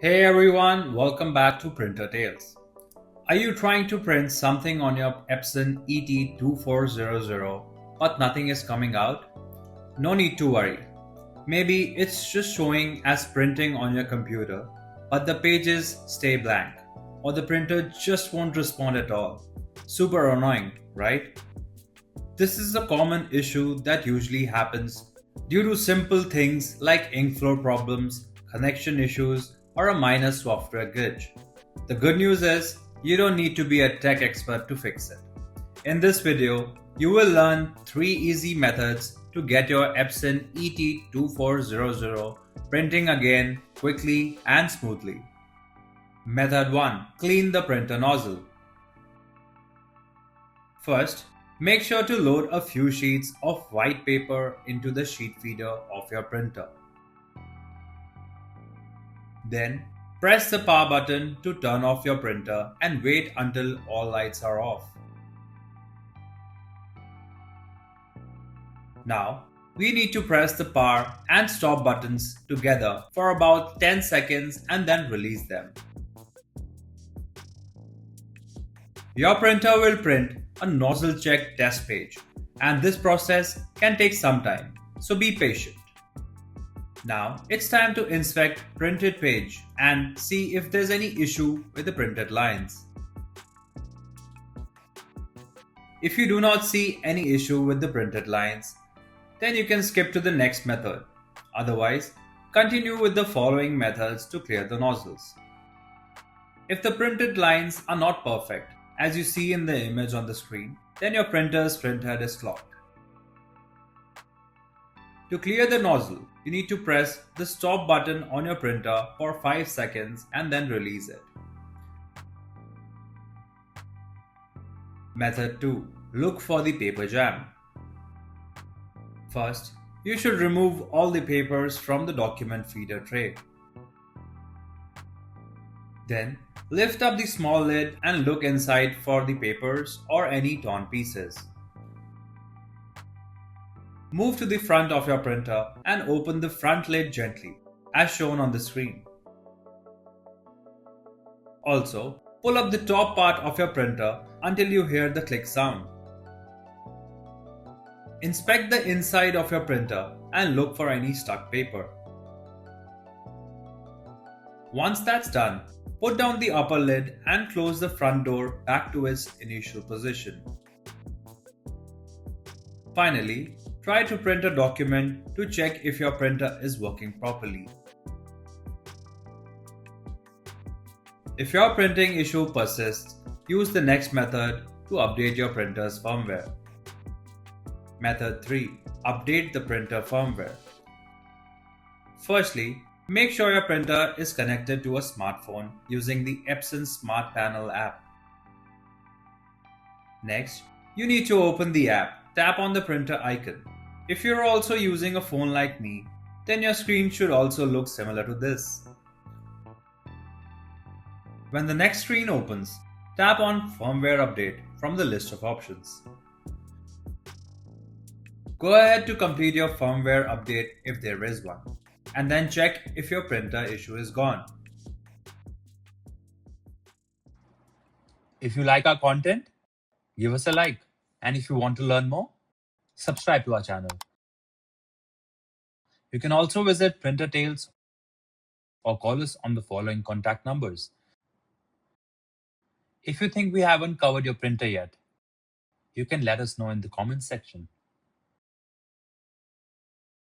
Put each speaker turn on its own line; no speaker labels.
Hey everyone, welcome back to Printer Tales. Are you trying to print something on your Epson ET2400 but nothing is coming out? No need to worry. Maybe it's just showing as printing on your computer, but the pages stay blank, or the printer just won't respond at all. Super annoying, right? This is a common issue that usually happens due to simple things like ink flow problems, connection issues, or a minor software glitch. The good news is you don't need to be a tech expert to fix it. In this video, you will learn 3 easy methods to get your Epson ET2400 printing again quickly and smoothly. Method 1. Clean the printer nozzle. First, make sure to load a few sheets of white paper into the sheet feeder of your printer. Then, press the power button to turn off your printer and wait until all lights are off. Now, we need to press the power and stop buttons together for about 10 seconds and then release them. Your printer will print a nozzle check test page, and this process can take some time, so be patient. Now it's time to inspect printed page and see if there's any issue with the printed lines. If you do not see any issue with the printed lines, then you can skip to the next method. Otherwise, continue with the following methods to clear the nozzles. If the printed lines are not perfect, as you see in the image on the screen, then your printer's printhead is clogged. To clear the nozzle, you need to press the stop button on your printer for 5 seconds and then release it. Method 2. Look for the paper jam. First, you should remove all the papers from the document feeder tray. Then, lift up the small lid and look inside for the papers or any torn pieces. Move to the front of your printer and open the front lid gently, as shown on the screen. Also, pull up the top part of your printer until you hear the click sound. Inspect the inside of your printer and look for any stuck paper. Once that's done, put down the upper lid and close the front door back to its initial position. Finally, try to print a document to check if your printer is working properly. If your printing issue persists, use the next method to update your printer's firmware. Method 3. Update the printer firmware. Firstly, make sure your printer is connected to a smartphone using the Epson Smart Panel app. Next, you need to open the app. Tap on the printer icon. If you're also using a phone like me, then your screen should also look similar to this. When the next screen opens, tap on Firmware Update from the list of options. Go ahead to complete your firmware update if there is one, and then check if your printer issue is gone.
If you like our content, give us a like. And if you want to learn more, subscribe to our channel. You can also visit Printer Tales or call us on the following contact numbers. If you think we haven't covered your printer yet, you can let us know in the comments section.